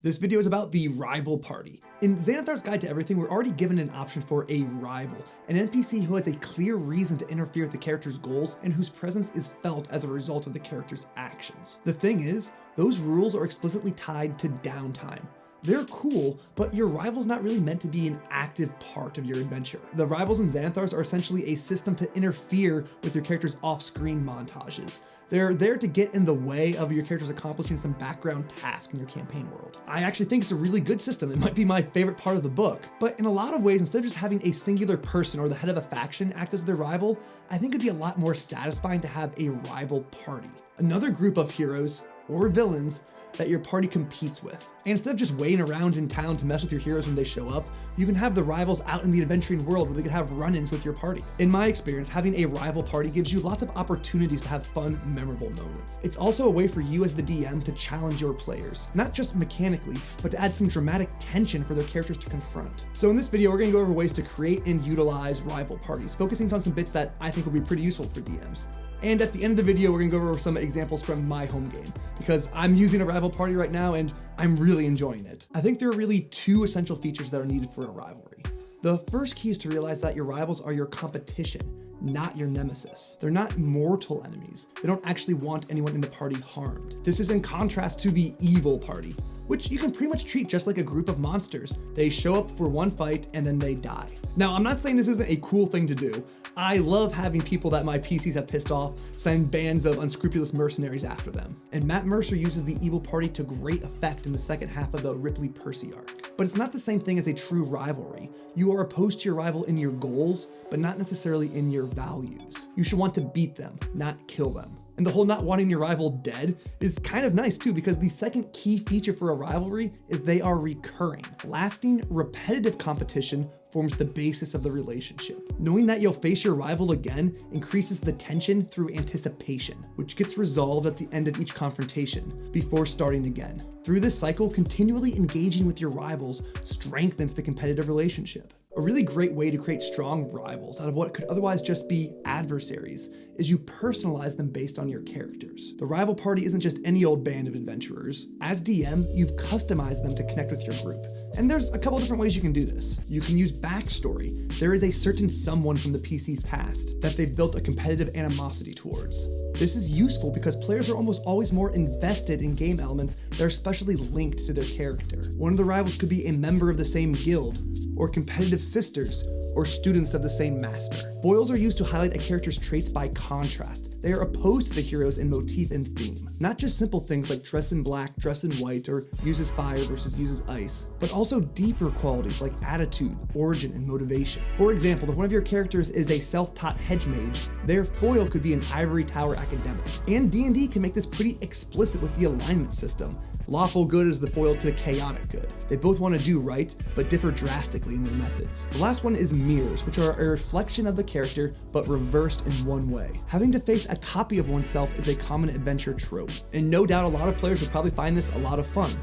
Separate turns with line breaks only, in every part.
This video is about the rival party. In Xanathars Guide to Everything, we're already given an option for a rival, an NPC who has a clear reason to interfere with the character's goals and whose presence is felt as a result of the character's actions. The thing is, those rules are explicitly tied to downtime. They're cool, but your rival's not really meant to be an active part of your adventure. The rivals in Xanathars are essentially a system to interfere with your character's off-screen montages. They're there to get in the way of your characters accomplishing some background task in your campaign world. I actually think it's a really good system. It might be my favorite part of the book, but in a lot of ways, instead of just having a singular person or the head of a faction act as their rival, I think it'd be a lot more satisfying to have a rival party. Another group of heroes, or villains, that your party competes with. And instead of just waiting around in town to mess with your heroes when they show up, you can have the rivals out in the adventuring world where they can have run-ins with your party. In my experience, having a rival party gives you lots of opportunities to have fun, memorable moments. It's also a way for you as the DM to challenge your players, not just mechanically, but to add some dramatic tension for their characters to confront. So in this video, we're gonna go over ways to create and utilize rival parties, focusing on some bits that I think will be pretty useful for DMs. And at the end of the video, we're gonna go over some examples from my home game, because I'm using a rival party right now and I'm really enjoying it. I think there are really two essential features that are needed for a rivalry. The first key is to realize that your rivals are your competition, not your nemesis. They're not mortal enemies. They don't actually want anyone in the party harmed. This is in contrast to the evil party, which you can pretty much treat just like a group of monsters. They show up for one fight and then they die. Now, I'm not saying this isn't a cool thing to do. I love having people that my PCs have pissed off send bands of unscrupulous mercenaries after them. And Matt Mercer uses the evil party to great effect in the second half of the Ripley Percy arc. But it's not the same thing as a true rivalry. You are opposed to your rival in your goals, but not necessarily in your values. You should want to beat them, not kill them. And the whole not wanting your rival dead is kind of nice too, because the second key feature for a rivalry is they are recurring. Lasting, repetitive competition forms the basis of the relationship. Knowing that you'll face your rival again increases the tension through anticipation, which gets resolved at the end of each confrontation before starting again. Through this cycle, continually engaging with your rivals strengthens the competitive relationship. A really great way to create strong rivals out of what could otherwise just be adversaries is you personalize them based on your characters. The rival party isn't just any old band of adventurers. As DM, you've customized them to connect with your group. And there's a couple different ways you can do this. You can use backstory. There is a certain someone from the PC's past that they've built a competitive animosity towards. This is useful because players are almost always more invested in game elements that are especially linked to their character. One of the rivals could be a member of the same guild, or competitive sisters, or students of the same master. Foils are used to highlight a character's traits by contrast. They are opposed to the heroes in motif and theme. Not just simple things like dress in black, dress in white, or uses fire versus uses ice, but also deeper qualities like attitude, origin, and motivation. For example, if one of your characters is a self-taught hedge mage, their foil could be an ivory tower academic. And D&D can make this pretty explicit with the alignment system. Lawful good is the foil to chaotic good. They both want to do right, but differ drastically in their methods. The last one is mirrors, which are a reflection of the character, but reversed in one way. Having to face a copy of oneself is a common adventure trope, and no doubt a lot of players will probably find this a lot of fun.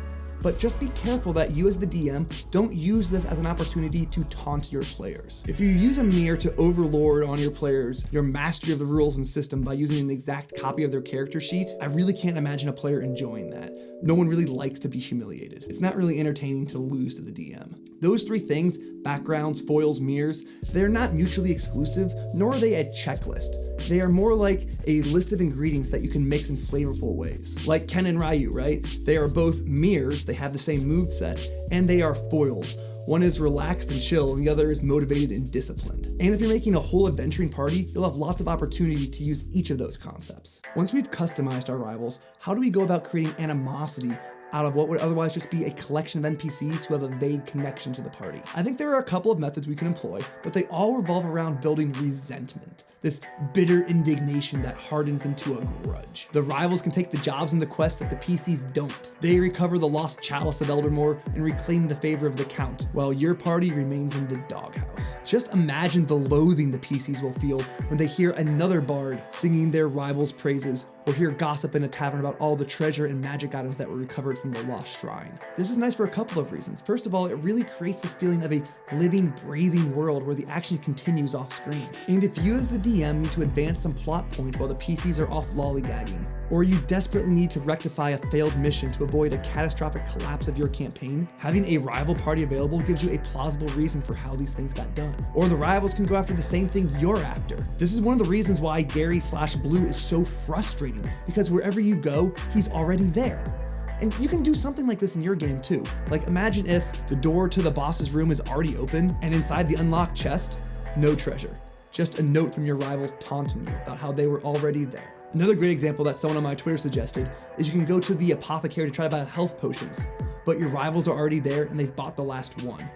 But just be careful that you as the DM don't use this as an opportunity to taunt your players. If you use a mirror to overlord on your players your mastery of the rules and system by using an exact copy of their character sheet, I really can't imagine a player enjoying that. No one really likes to be humiliated. It's not really entertaining to lose to the DM. Those three things, backgrounds, foils, mirrors, they're not mutually exclusive, nor are they a checklist. They are more like a list of ingredients that you can mix in flavorful ways. Like Ken and Ryu, right? They are both mirrors, they have the same moveset, and they are foils. One is relaxed and chill, and the other is motivated and disciplined. And if you're making a whole adventuring party, you'll have lots of opportunity to use each of those concepts. Once we've customized our rivals, how do we go about creating animosity out of what would otherwise just be a collection of NPCs who have a vague connection to the party? I think there are a couple of methods we can employ, but they all revolve around building resentment. This bitter indignation that hardens into a grudge. The rivals can take the jobs and the quests that the PCs don't. They recover the lost chalice of Eldermore and reclaim the favor of the Count, while your party remains in the doghouse. Just imagine the loathing the PCs will feel when they hear another bard singing their rival's praises or hear gossip in a tavern about all the treasure and magic items that were recovered from the lost shrine. This is nice for a couple of reasons. First of all, it really creates this feeling of a living, breathing world where the action continues off screen. And if you as the DM need to advance some plot point while the PCs are off lollygagging, or you desperately need to rectify a failed mission to avoid a catastrophic collapse of your campaign, having a rival party available gives you a plausible reason for how these things got done. Or the rivals can go after the same thing you're after. This is one of the reasons why Gary/Blue is so frustrating, because wherever you go, he's already there. And you can do something like this in your game too. Like imagine if the door to the boss's room is already open and inside the unlocked chest, no treasure. Just a note from your rivals taunting you about how they were already there. Another great example that someone on my Twitter suggested is you can go to the apothecary to try to buy health potions, but your rivals are already there and they've bought the last one.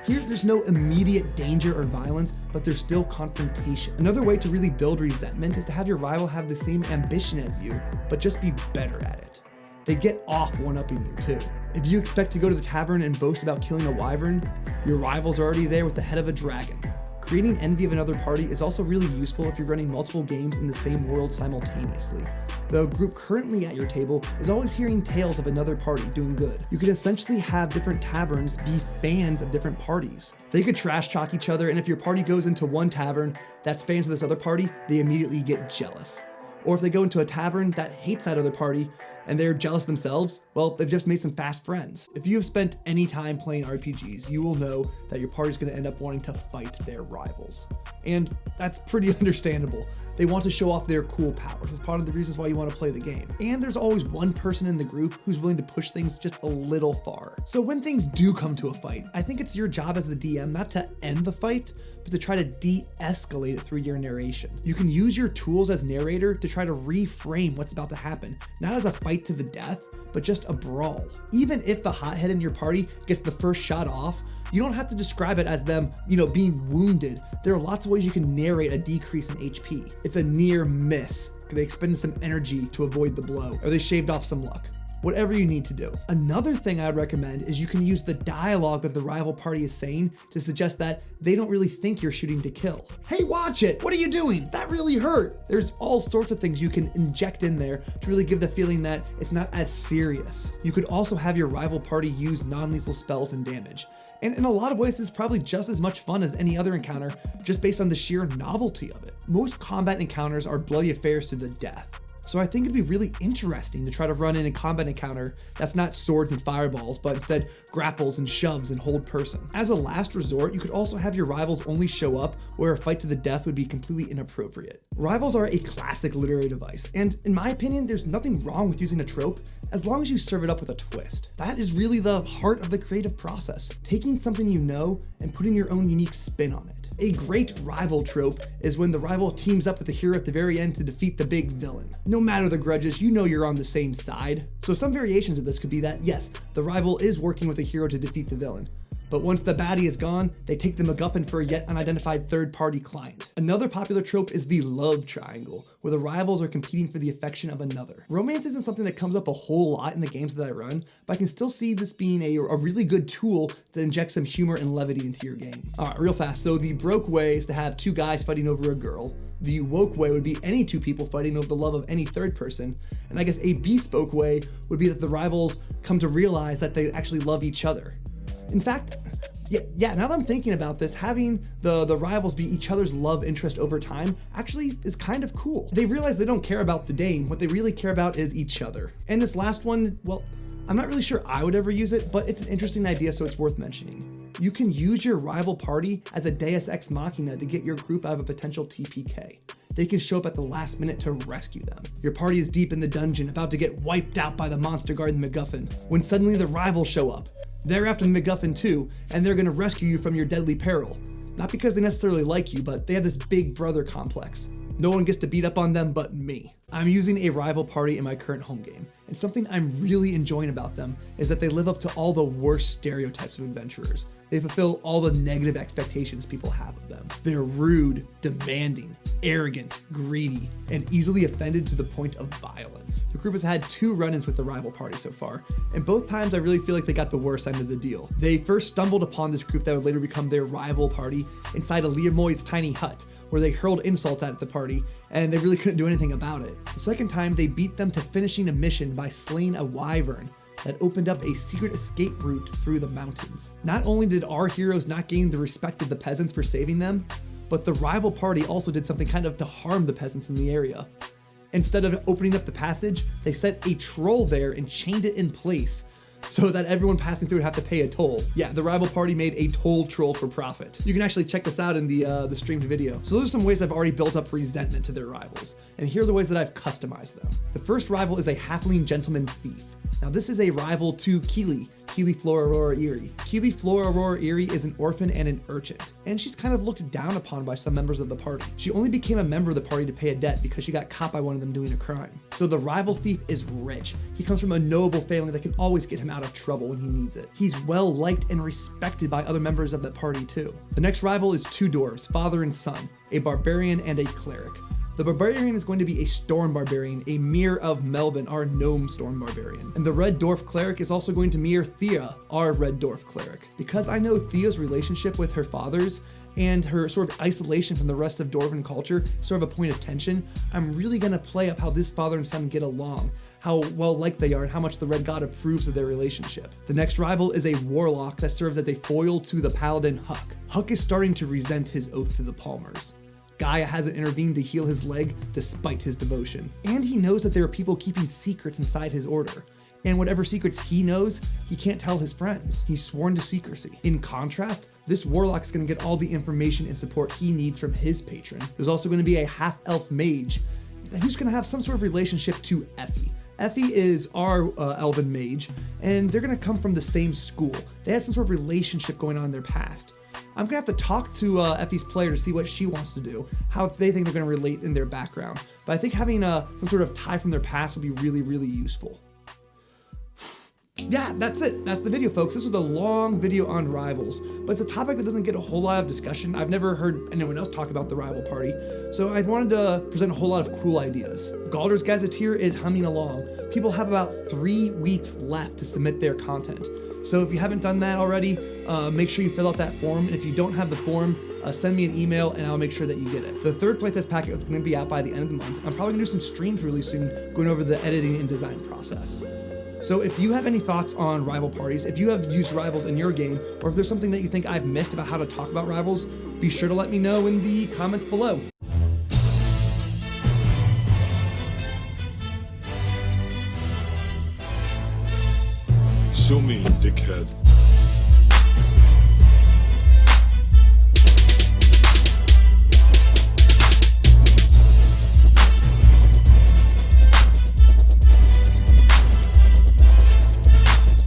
Here, there's no immediate danger or violence, but there's still confrontation. Another way to really build resentment is to have your rival have the same ambition as you, but just be better at it. They get off one-upping you too. If you expect to go to the tavern and boast about killing a wyvern, your rival's are already there with the head of a dragon. Creating envy of another party is also really useful if you're running multiple games in the same world simultaneously. The group currently at your table is always hearing tales of another party doing good. You could essentially have different taverns be fans of different parties. They could trash talk each other, and if your party goes into one tavern that's fans of this other party, they immediately get jealous. Or if they go into a tavern that hates that other party, and they're jealous themselves, well, they've just made some fast friends. If you have spent any time playing RPGs, you will know that your party's gonna end up wanting to fight their rivals. And that's pretty understandable. They want to show off their cool powers. It's part of the reasons why you want to play the game. And there's always one person in the group who's willing to push things just a little far. So when things do come to a fight, I think it's your job as the DM not to end the fight, but to try to de-escalate it through your narration. You can use your tools as narrator to try to reframe what's about to happen, not as a fight to the death, but just a brawl. Even if the hothead in your party gets the first shot off, you don't have to describe it as them, being wounded. There are lots of ways you can narrate a decrease in HP. It's a near miss. They expended some energy to avoid the blow, or they shaved off some luck. Whatever you need to do. Another thing I'd recommend is you can use the dialogue that the rival party is saying to suggest that they don't really think you're shooting to kill. Hey, watch it! What are you doing? That really hurt! There's all sorts of things you can inject in there to really give the feeling that it's not as serious. You could also have your rival party use non-lethal spells and damage. And in a lot of ways, it's probably just as much fun as any other encounter, just based on the sheer novelty of it. Most combat encounters are bloody affairs to the death. So I think it'd be really interesting to try to run in a combat encounter that's not swords and fireballs, but instead grapples and shoves and hold person. As a last resort, you could also have your rivals only show up where a fight to the death would be completely inappropriate. Rivals are a classic literary device, and in my opinion, there's nothing wrong with using a trope as long as you serve it up with a twist. That is really the heart of the creative process, taking something you know and putting your own unique spin on it. A great rival trope is when the rival teams up with the hero at the very end to defeat the big villain. No matter the grudges, you know you're on the same side. So some variations of this could be that, yes, the rival is working with the hero to defeat the villain, but once the baddie is gone, they take the MacGuffin for a yet unidentified third-party client. Another popular trope is the love triangle, where the rivals are competing for the affection of another. Romance isn't something that comes up a whole lot in the games that I run, but I can still see this being a really good tool to inject some humor and levity into your game. All right, real fast. So the broke way is to have two guys fighting over a girl. The woke way would be any two people fighting over the love of any third person. And I guess a bespoke way would be that the rivals come to realize that they actually love each other. In fact, yeah, now that I'm thinking about this, having the rivals be each other's love interest over time actually is kind of cool. They realize they don't care about the dame, what they really care about is each other. And this last one, well, I'm not really sure I would ever use it, but it's an interesting idea, so it's worth mentioning. You can use your rival party as a deus ex machina to get your group out of a potential TPK. They can show up at the last minute to rescue them. Your party is deep in the dungeon, about to get wiped out by the monster guarding the MacGuffin, when suddenly the rivals show up. They're after the MacGuffin too, and they're gonna rescue you from your deadly peril. Not because they necessarily like you, but they have this big brother complex. No one gets to beat up on them but me. I'm using a rival party in my current home game. And something I'm really enjoying about them is that they live up to all the worst stereotypes of adventurers. They fulfill all the negative expectations people have of them. They're rude, demanding, arrogant, greedy, and easily offended to the point of violence. The group has had 2 run-ins with the rival party so far, and both times I really feel like they got the worst end of the deal. They first stumbled upon this group that would later become their rival party inside a Liamoy's tiny hut, where they hurled insults at the party, and they really couldn't do anything about it. The second time, they beat them to finishing a mission by slaying a wyvern that opened up a secret escape route through the mountains. Not only did our heroes not gain the respect of the peasants for saving them, but the rival party also did something kind of to harm the peasants in the area. Instead of opening up the passage, they set a troll there and chained it in place so that everyone passing through would have to pay a toll. Yeah, the rival party made a toll troll for profit. You can actually check this out in the streamed video. So those are some ways I've already built up resentment to their rivals, and here are the ways that I've customized them. The first rival is a halfling gentleman thief. Now this is a rival to Xile Flora Erie. Xile Flora Erie is an orphan and an urchin, and she's kind of looked down upon by some members of the party. She only became a member of the party to pay a debt because she got caught by one of them doing a crime. So the rival thief is rich. He comes from a noble family that can always get him out of trouble when he needs it. He's well liked and respected by other members of the party too. The next rival is 2 dwarves, father and son, a barbarian and a cleric. The barbarian is going to be a storm barbarian, a mirror of Melvin, our gnome storm barbarian. And the red dwarf cleric is also going to mirror Thea, our red dwarf cleric. Because I know Thea's relationship with her fathers and her sort of isolation from the rest of dwarven culture, sort of a point of tension, I'm really gonna play up how this father and son get along, how well liked they are, and how much the red god approves of their relationship. The next rival is a warlock that serves as a foil to the paladin Huck. Huck is starting to resent his oath to the Palmers. Gaia hasn't intervened to heal his leg despite his devotion. And he knows that there are people keeping secrets inside his order. And whatever secrets he knows, he can't tell his friends. He's sworn to secrecy. In contrast, this warlock is going to get all the information and support he needs from his patron. There's also going to be a half-elf mage who's going to have some sort of relationship to Effie. Effie is our elven mage, and they're going to come from the same school. They had some sort of relationship going on in their past. I'm gonna have to talk to Effie's player to see what she wants to do, how they think they're gonna relate in their background. But I think having some sort of tie from their past would be really, really useful. Yeah, that's it. That's the video, folks. This was a long video on rivals, but it's a topic that doesn't get a whole lot of discussion. I've never heard anyone else talk about the rival party, so I wanted to present a whole lot of cool ideas. Galder's Gazetteer is humming along. People have about 3 weeks left to submit their content. So if you haven't done that already, make sure you fill out that form. And if you don't have the form, send me an email and I'll make sure that you get it. The third playtest packet is going to be out by the end of the month. I'm probably going to do some streams really soon, going over the editing and design process. So if you have any thoughts on rival parties, if you have used rivals in your game, or if there's something that you think I've missed about how to talk about rivals, be sure to let me know in the comments below.
So mean, dickhead.